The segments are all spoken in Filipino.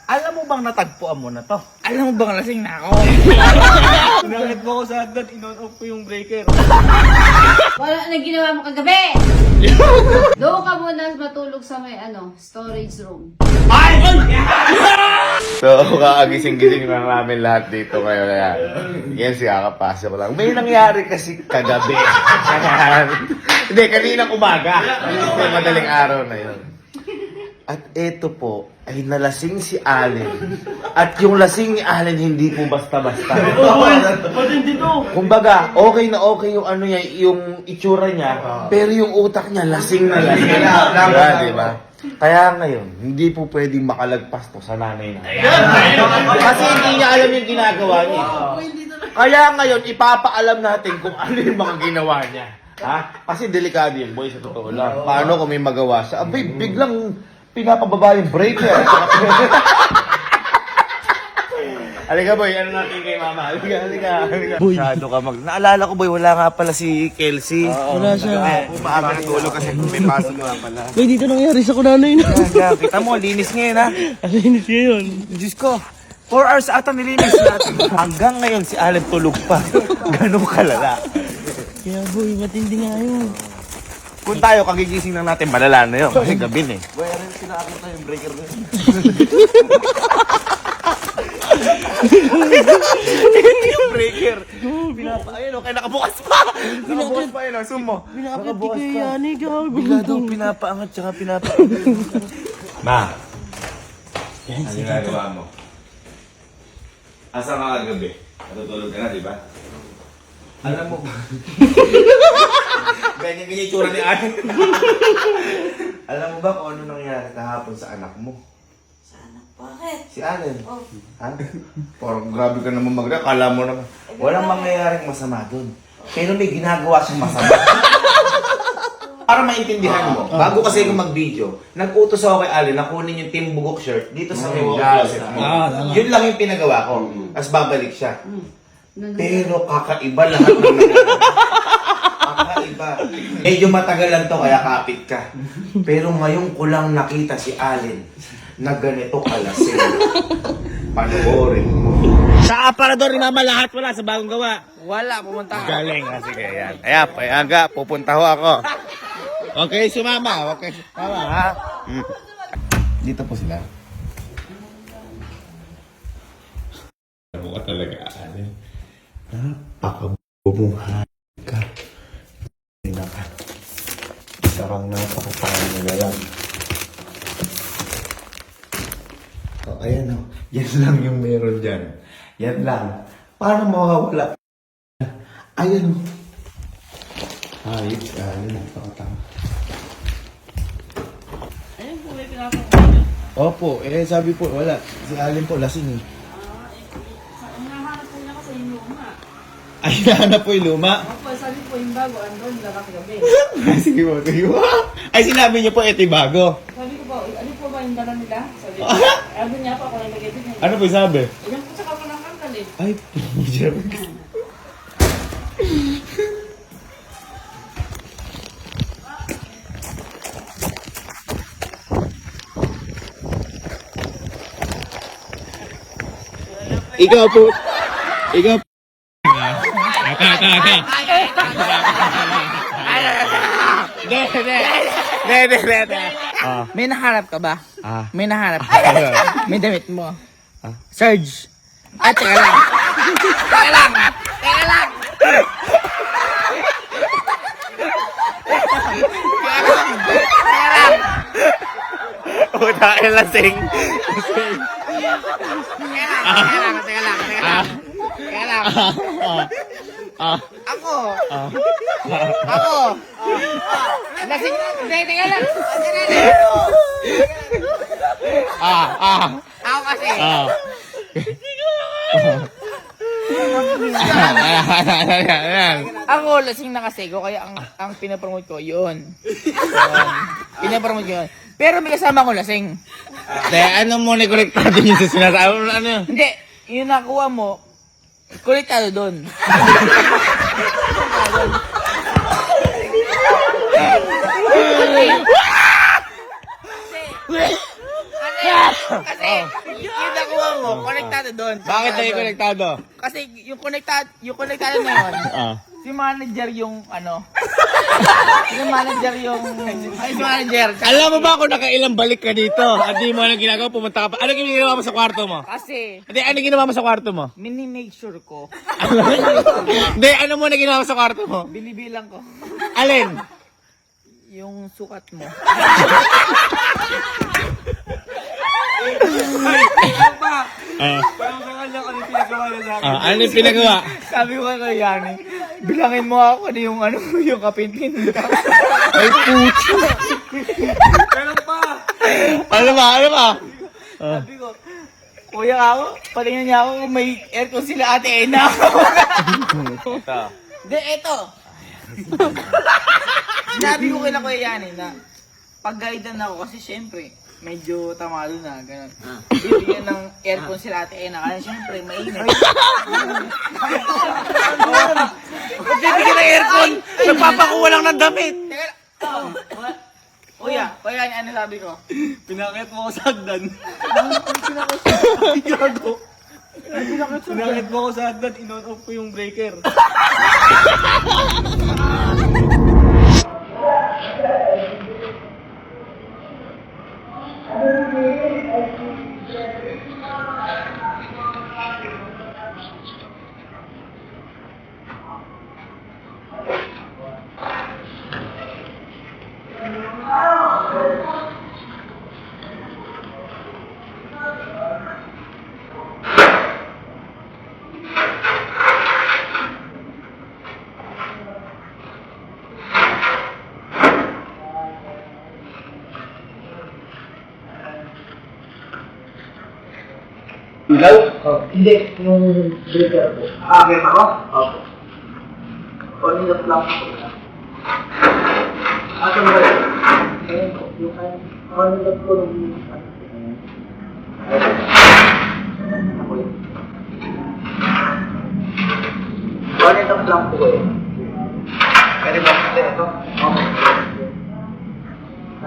Alam mo bang natagpuan mo na to? Alam mo bang lasing na ako? Pinakit mo ko sa hagdan, in-on-off ko yung breaker. Wala na ginawa mo kagabi! Doon ka muna matulog sa may storage room. So, kakagising-gising lang namin lahat dito ngayon. Yan siya, kakapasok lang. May nangyari kasi kagabi. Hindi, kaninang umaga. Kasi madaling araw na yun. At eto po, ay nalasing si Allen. At yung lasing ni Allen, hindi po basta-basta. Kumbaga, okay na okay yung ano niya, yung itsura niya, pero yung utak niya, lasing na lasing. Diba? Kaya ngayon, hindi po pwedeng makalagpas to sa nanay na. Kasi hindi niya alam yung ginagawa niya. Kaya ngayon, ipapaalam natin kung ano yung mga ginawa niya. Ha? Kasi delikado yun, boy, sa totoo lang. Paano kung may magawa siya? Abay, biglang pinapababa yung breaker. Halika boy, ano natin kay mama? Halika. Boy. Masyado ka Naalala ko boy, wala nga pala si Kelsey. Wala siya. Maaga natulog kasi may pasok nga pala. Boy, dito nangyari sa kunanay na. Kita mo, linis ngayon ha. Alinis ngayon. Diyos ko, 4 hours ata nilinis natin. Hanggang ngayon si Allen tulog pa. Ganun kalala. Kaya boy, matindi nga yun. Kung tayo kagigising lang natin, malala na yun. Kasi gabi na eh. Boy, ano yung sinakit na yung breaker na yun? Yung breaker. Ayun o, kaya nakabukas pa. Nakabukas pa yun o, zoom mo. Pinakapit kay Yani, gago. Bigla daw pinapaangat tsaka pinapaangat. Ma, ano ginagawa mo? Asa ka kagabi? Natutulog ka na, di ba? Alam mo ba? Ganyan yung tsura ni Allen. Alam mo ba kung ano nangyari kahapon sa anak mo? Sa anak? Bakit? Si Allen. Oh. Ha? Parang grabe ka naman mag-react. Kala mo naman. Walang mangyayaring masama doon. Pero may ginagawa siyang masama. Para maintindihan mo, bago kasi ako mag-video, nag-utos ako kay Allen na kunin yung Team Bugok shirt dito sa may walk closet mo. Yun lang yung pinagawa ko. Tapos babalik siya. Pero kakaiba lahat ng kakaiba. Medyo matagalan to kaya kapit ka. Pero ngayon ko lang nakita si Allen na ganito kalasing. Panoorin mo. Sa aparador ni Mama lahat wala sa bagong gawa. Wala, pumunta ka. Galing ha, sige yan. Aga, pupunta ho ako. Okay, sumama. Okay, sumama ha. Dito po sila. Ano ka talaga, Allen? Napakabumuhay ka. Hindi ka. Isa kang napakapangalalang. So, ayan o. Yan lang yung meron dyan. Yan lang. Paano mawawala? Ayan o. Ayos ka. Ayan, napakatama. Ayun po, may pinapakita niyo. Opo, sabi po, wala. Si Allen po, lasing eh. Nahanap po niya kasi yung luma. Ay, nahanap po yung luma. Opo, sabi po yung bago, andun, lalak gabi. Sige po, sige po. Ay, sinabi niyo po, ito yung bago. Sabi ko po, ano po ba yung dala nila? Sabi ko, ano niya po ako nalagay din. Ano po yung sabi? Yan po sa kapalang kangkal eh. Ay, ikaw po. Ikaw po. May nahanap ka ba? Ah. May nahanap ka? May damit mo? Sarge. Teka lang. Puta ka lasing. Teka lang. Ako. Lasing. Teka lang. Ako kasi. Ako lasing na kasi ko kaya ang pinapromote ko yun. Pinapromote ko yun. Pero may kasama ko lasing. Ano mo na-korektado niyo sa sinasabi mo? Ano? Hindi, yung nakuha mo, konektado doon. Ano yan? Kasi yung nakuha mo, konektado doon. Bakit na konektado? Kasi yung konektado na yun, si manager yung ano, yung manager yung, ay si manager. Alam mo ba kung nakailang balik ka dito? At di mo na ginagawa, pumunta ka pa. Ano ginawa mo sa kwarto mo? Kasi, Hindi, ano ginawa mo sa kwarto mo? mini-make sure ko, Hindi, ano mo na ginawa sa kwarto mo? binibilang ko, Alin? yung sukat mo. Parang sa kanya kung ano yung pinagawa niya sa akin. Ano yung pinagawa? Sabi ko kay Yani, bilangin mo ako ano yung kapintin. Ay, puto. Meron pa! Ano ba? Sabi ko, kuya ako, patingnan niya ako kung may aircon sila ate Ena. Hindi, eto. Sinabi ko kay Kuya Yani na pag-guidean ako kasi syempre, medyo tamado na, gano'n. Bibigyan ng aircon sila ate Ena kasi syempre mainit. Bibigyan ng aircon, nagpapakuha lang ng damit. Kuya Yani, ano sabi ko? Pinakit mo ko sa hagdan. Gago. Pinakit mo ko sa hagdan, in-on off ko yung breaker. Ilaw? Hindi, yung breaker po. Meron ako? Opo. On the plug po. Ito mo rin? Ayun po, yung on the po ng ako yun. On the plug po eh. Pwede ba? Ito? Opo.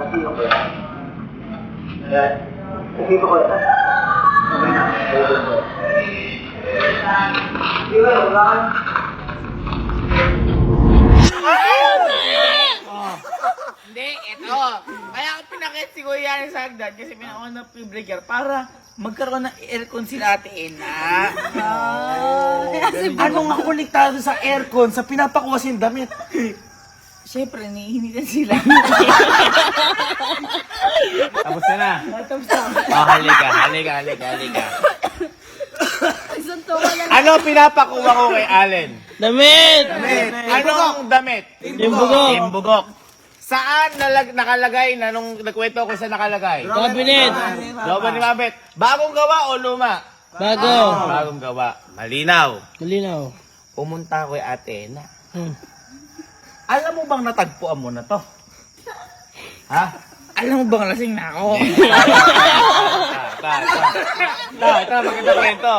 Kasi ako yan. Ayan. Sige po ko yan. Hindi, eto. Kaya ako pinakit si Kuya Yani sa hagdan kasi pinakaon na yung breaker para magkaroon ng aircon sila ate Ena. Anong nakonektado sa aircon sa pinapakuha yung damit? Siyempre, nahihinitan sila. Tapos na. Tapos na. Oh, halika. Isang tawa lang. Ano pinapakuha ko kay Allen? Damit! Anong damit? Yung bugok. Yung bugok. Saan nakalagay na nung nagkwento ko sa nakalagay? Cabinet. Looban ni Mabet. Bagong gawa o luma? Bagong gawa. Malinaw. Pumunta ko kay Ate Ena. Alam mo bang natagpuan mo na to? Ha? Alam mo bang lasing na ako? Ito, maganda kwento.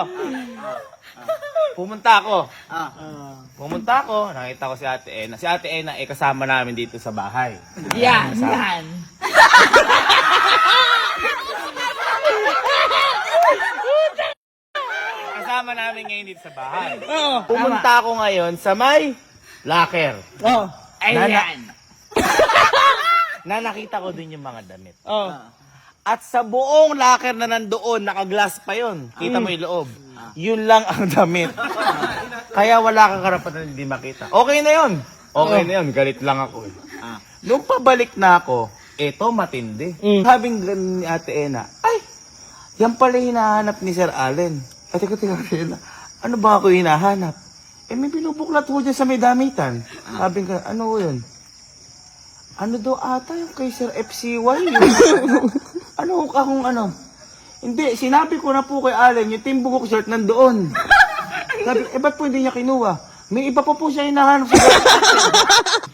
Pumunta ako, nakita ko si Ate Ena. Si Ate Ena ay kasama namin dito sa bahay. Yan. Kasama namin ngayon dito sa bahay. Pumunta ako ngayon sa may locker. Ayan. Na nakita ko din yung mga damit. At sa buong locker na nandoon, naka-glass pa yon. Kita mo yung loob. Yun lang ang damit. Kaya wala kang karapatan na hindi makita. Okay na yun. Galit lang ako eh. Nung pabalik na ako, eto matindi. Sabing ganun ni Ate Ena, ay, yan pala hinahanap ni Sir Allen. Ate ko, Ate Ena, ano ba ako hinahanap? Eh, may binubuklat ho dyan sa may damitan. Sabi ka, ano yun? Ano daw ata yung kay Sir FCY? Ano akong ano? Hindi, sinabi ko na po kay Allen, yung Team Bugok shirt nandoon. Sabi, ba't po hindi niya kinuha? May iba pa po siya hinahanap sa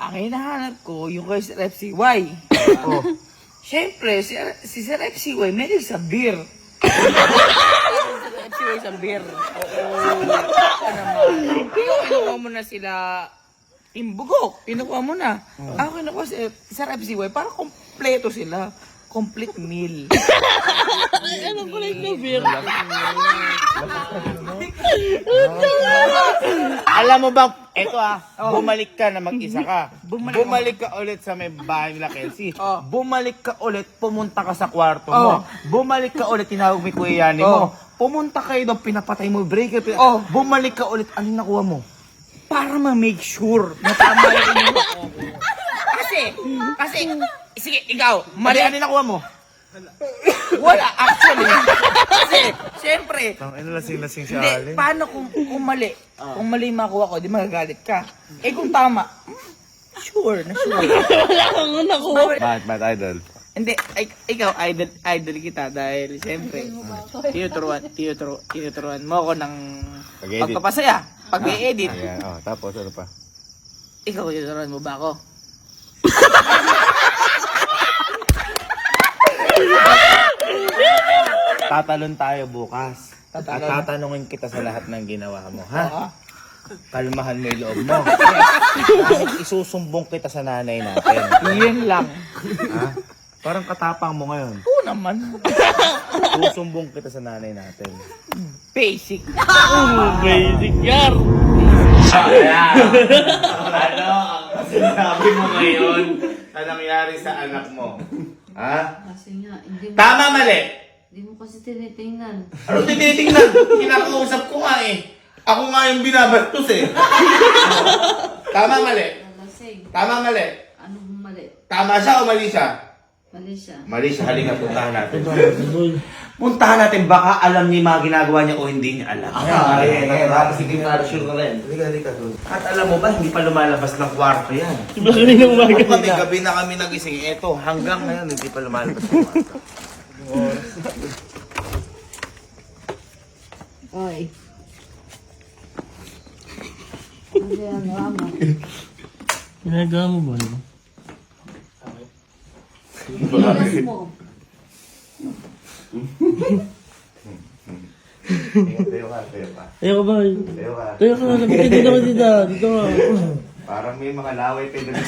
Ang hinahanap ko, yung kay Sir FCY. Oh. Siyempre, si Sir FCY, meron sa beer. FCY sa beer. Oo. Kinuha mo na sila Team Bugok. Kinuha mo na. Ako kinuha si Sir FCY para kompleto sila. complete meal. Alam mo ba, eto bumalik ka na mag-isa ka. Bumalik ka ulit sa may bahay nila Kelsey. Oh. Bumalik ka ulit, pumunta ka sa kwarto mo. Bumalik ka ulit, tinawag mo yung Kuya Yani mo. Pumunta kayo doon, pinapatay mo yung breaker. Bumalik ka ulit, anong nakuha mo? Para ma-make sure na tama yung inuha ko. Kasi, sige, ikaw, Mali, ano nakuha mo? wala, actually. Kasi, syempre, Ano lasing-lasing si hindi, paano kung mali? Kung mali yung makuha ko, di magagalit ka. Eh kung tama, sure na sure. Wala kang nakuha. Ba't idol? Hindi, ikaw, idol kita dahil syempre, tinuturuan mo ako ng Pag-edit. pagpapasaya, pag-edit. Ayan, tapos ano pa? Ikaw, tinuturuan mo ba ako? Tatalon tayo bukas. Tatalon? Tatanungin kita sa lahat ng ginawa mo, ha? Kalmahan mo yung loob mo. Isusumbong kita sa nanay natin. Yun lang. Ha? Parang katapang mo ngayon. Oo naman. Susumbong kita sa nanay natin. Basic. Basic yar! Ano ang sinabi mo ngayon na nangyari sa anak mo? Ha? Kasi nga, hindi mo, Tama, mali! hindi mo kasi tinitingnan. Ano tinitingnan? Kinakausap ko nga eh. Ako nga yung binabastos eh. Tama, mali? Nalasing. Tama, mali? Anong mali? Tama siya o mali siya? Mali siya. Mali siya, halika, puntahan natin. Puntahan natin, baka alam niya yung mga ginagawa niya o hindi niya alam. Sige, sure ka rin. Halika doon. At alam mo ba, hindi pa lumalabas ng kwarto yan. Kami, gabi na kami nagising. Eto, hanggang ngayon, hindi pa lumalabas ng kwarto. Oy. Ano yan, mama? Ginagawa mo ba? Ilas mo. Tayo ka, tayo ka. Ayoko ba? Tayo ka. Tayo ka, nabitin dito ka dito. Dito ka. Parang may mga laway pa yung mo.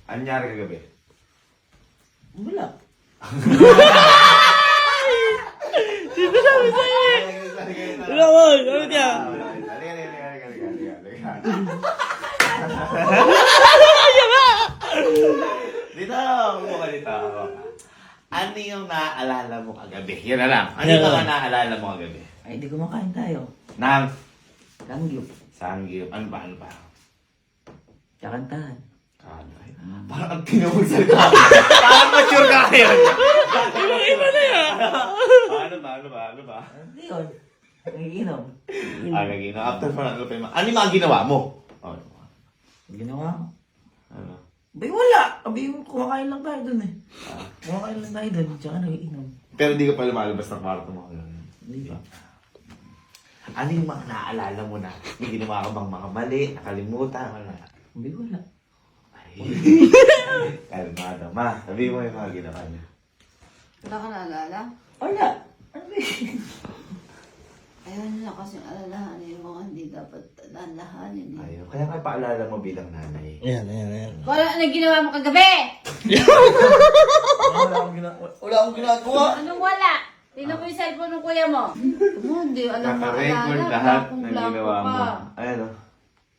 Anyari kagabi? Wala. Wala ko, ano niya? Dito, umuha dito. Ano yung naaalala mo kagabi? Yan na lang. Ano yung mga naaalala mo kagabi? Ay, di kumakain tayo. Nang Kangyup. sanggip. Ano ba? Kakantahan. Kanay. Parang ang tinawag salita. Parang mature ka ngayon. Iba na yan. Ano ba? Hindi yun. Nagiinom. Nagino. After mo, ano yung mga ginawa mo? Ginawa ko. Ano? Bay, wala. Abi, kumakain lang tayo dun eh. Kumakain lang tayo dun, tsaka nagiinom. Pero hindi ka pa lumalabas ng kwarto mo. Hindi ba? Ano yung mga naaalala mo na? May ginawa ka bang mga mali? Nakalimutan? Wala. Abi, wala. Kalmado. Ma, sabi mo yung mga ginawa niya. Wala ka naalala? Wala. Ano ba Ayaw nila kasi alalahan yung mga hindi dapat alalahanin. Ayaw. Kaya nga paalala mo bilang nanay. Ayan. Wala na ginawa mo kagabi! Wala akong ginagawa. Anong wala? Tingnan mo yung cellphone ng kuya mo. Hindi, alam mo, Naka-record alala. lahat Blankong ng blanco ginawa mo. ka. Ayan o.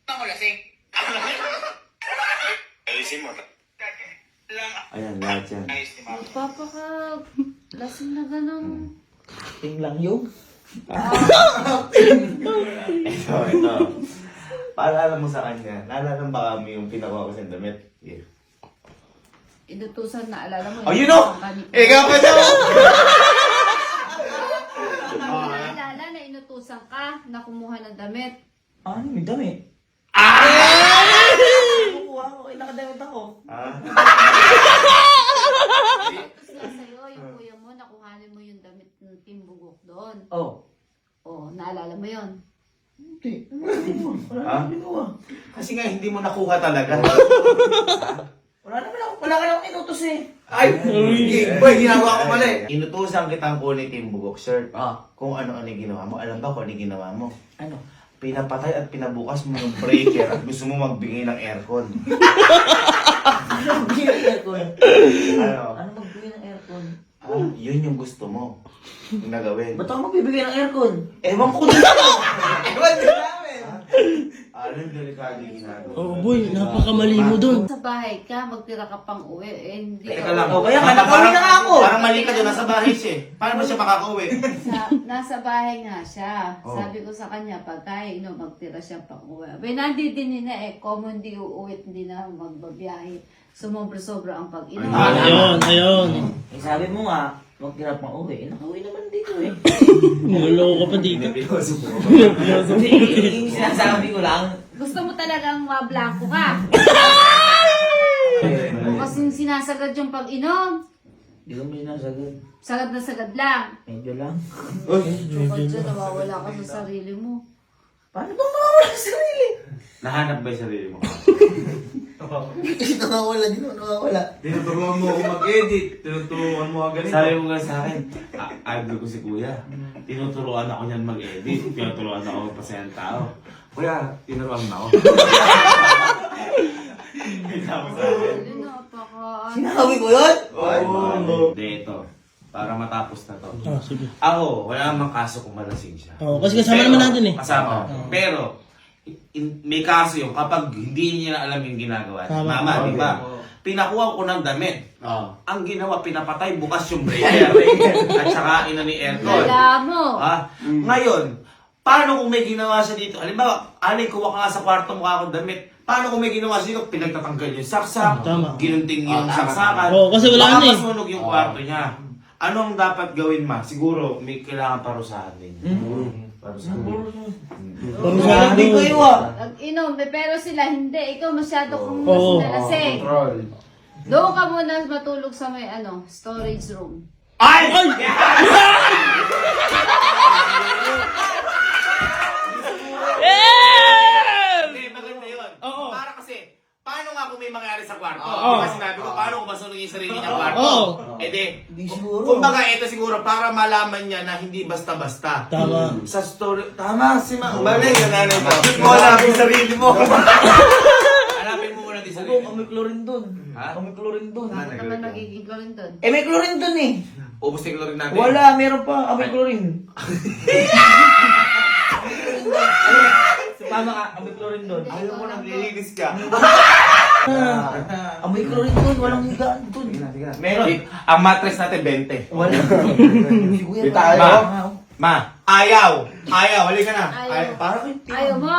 Ako lasing. Alisin mo. Ayan, lahat yan. Papa ka, lasing na ganun. Ting lang yung. Ito. Paalala mo sa kanya. Naalala mo ba kami yung pinakuha ko sa damit? Yeah. Inutusan na, alala mo. Oh, you know! Ikaw pa siya! Naalala na inutusan ka na kumuha ng damit. Ano yung damit? Kukuha ko, nakadamit ako. Ah? Sila sa'yo, yung kuya mo, nakuhanin mo yung damit ng timbugok doon. Oh. Oh, naalala mo yun? Hindi. Wala Ha? naman ginawa. Kasi nga hindi mo nakuha talaga. Wala ka naman inutos eh. Ay! Boy, ginagawa ko mali. Inutusan kitang kunin yung bugok shirt. Ah. Kung ano-ano yung ginawa mo. Alam ba kung ano yung ginawa mo? Ano? pinapatay at pinabukas mo yung breaker at gusto mo magbigay ng aircon. Ano magbigay ng aircon? Ano? Ano magbigay ng aircon? Ah, yun yung gusto mo. Yung nagawin. Ba't ako magbibigay ng aircon? Ewan ko din. Ewan din namin. Ano yung delikado yung ginagawa? Oo, boy, napakamali mo dun. Sa bahay ka, magtira ka pang uwi. Eh, hindi Teka lang. Oh, kaya nga, nakauwi na nga ako. Parang mali ka doon, nasa bahay siya eh. Paano ba siya makakauwi? Nasa bahay nga siya. Oh. Sabi ko sa kanya, pag kaya magtira siya pang uwi. Abay, nandito din na eh. Common di uuwi, hindi na magbabiyahe. Sumobra-sobra ang pag-inom. Ayun. Eh, sabi mo nga, magtira pang uwi. Eh, nakauwi naman dito eh. Maloko ka pa dito. Hindi, sinasabi ko lang. Gusto mo talagang mablanko ka. O kasing sinasagad yung pag-inom. Hindi ko mo sinasagad. Sagad na sagad lang. Medyo lang. Tsukad dyan, nawawala ka sa sarili mo. Paano bang mawawala sa sarili? Nahanap ba yung sarili mo? Hindi nakawala, di naman nakawala. Tinuturuan mo ako mag-edit. Tinuturuan mo ako ganito. Sabi mo nga sa akin, idol ko si Kuya. Tinuturuan ako niyan mag-edit. Tinuturuan ako magpasayang tao. Kuya, tinuruan mo ako. Ikaw sa akin. Ano, napaka... Sinabi ko yun? Hindi, ito. Para matapos na to. Oh, sige. Ako, wala namang kaso kung malasing siya. Oo, kasi kasama naman natin eh. Kasama. Pero, may kaso yung kapag hindi niya na alam yung ginagawa. Tama. Mama, di ba? Pinakuha ko ng damit. Ang ginawa, pinapatay, bukas yung breaker. At saka ina ni aircon. Wala mo. Ngayon, paano kung may ginawa siya dito? Halimbawa, alay, kuha ka nga sa kwarto mo akong damit. Paano kung may ginawa siya dito? Pinagtatanggal yung saksak, Tama. ginunting yung saksakan. Oo, kasi wala Baka na eh. masunog yung kwarto niya. Anong dapat gawin, ma? Siguro, may kailangan parusahan din. Parusahan. Hindi ko iwa. Nag-inom, pero sila hindi. Ikaw masyado kang Oo. nalasing. Doon ka muna matulog sa may storage room. Ay! Hindi, maganda yun. Para kasi, paano nga kung may mangyari sa kwarto? Di ba sinabi ko, paano kung masunog yung sarili niyang kwarto? Eh di, Hindi siguro. kumbaga ito siguro para malaman niya na hindi basta-basta. Tama. Sa story, tama si Ma. Balik yung nanay mo. Mo hanapin yung sarili mo. Hanapin mo muna yung sarili Oo, mo. may chlorine dun. Ha? May chlorine dun. Ano naman nagiging chlorine doon? Eh, may chlorine dun eh. Ubus na yung chlorine natin. Wala, meron pa. Amoy chlorine. Tama ka, amoy chlorine dun. Ayaw mo naglilinis ka. Amoy chlorine dun, walang higaan dun. Meron. Ang mattress natin, 20. Wala. Siguro yan. Ma, ayaw. Ayaw, halika na. Ayaw. Para kayo. Ayaw mo.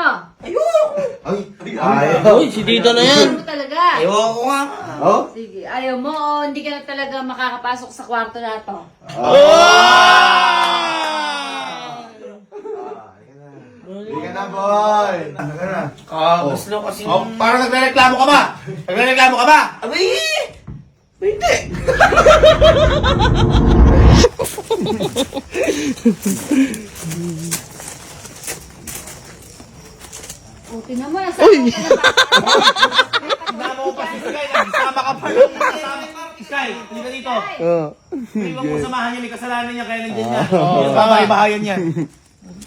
Uy, si tita na yan. Ayaw mo talaga. Ayoko nga. Sige, ayaw mo o hindi ka na talaga makakapasok sa kwarto na to. Halika na, boy. Halika na. Gusto kasi. Oh, parang nagre-reklamo ka ba? Nagre-reklamo ka ba? Abay! Hindi! Buti naman, saan ka na Sama ko pa si Sky. Nagsama ka pa lang. Sky, hindi ka dito. Hindi mo samahan niya. May kasalanan niya kaya nandiyan niya. Yung bahay-bahayan niya.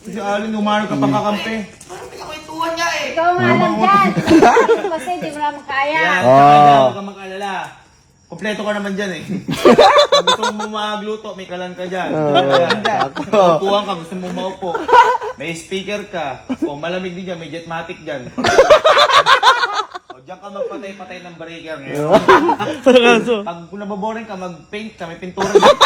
Si Alin, umarang ka pa kakampi. Parang pinakwentuhan niya eh. Ikaw nga lang dyan. Kasi hindi mo naman kaya. Huwag ka mag-alala. Kompleto ka naman dyan eh. Kung gusto mo magluto, may kalan ka dyan. Upuan ka, gusto mo maupo. May speaker ka. O malamig din dyan, may jetmatic dyan. O dyan ka magpatay-patay ng breaker ngayon. Pag nababoring ka, mag-paint ka, may pintura dyan.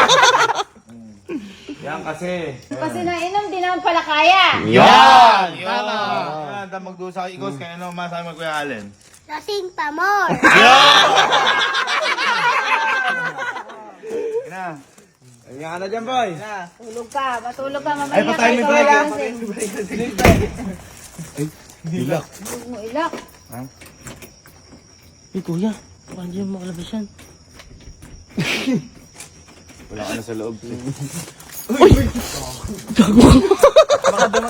Yan kasi. Kasi nainom, di naman pala kaya. Yan! Tama! Yan, magdusa kay Igos, kaya ano masabi mo Kuya Allen? Lasing pa more. Na. Ayan ka na dyan, boy. Tulog ka, matulog ka mamaya. Ay, patay mo break. Ilak. Huwag mo ilak. Uy, kuya. Paano dyan makalabas yan? Wala ka na sa loob.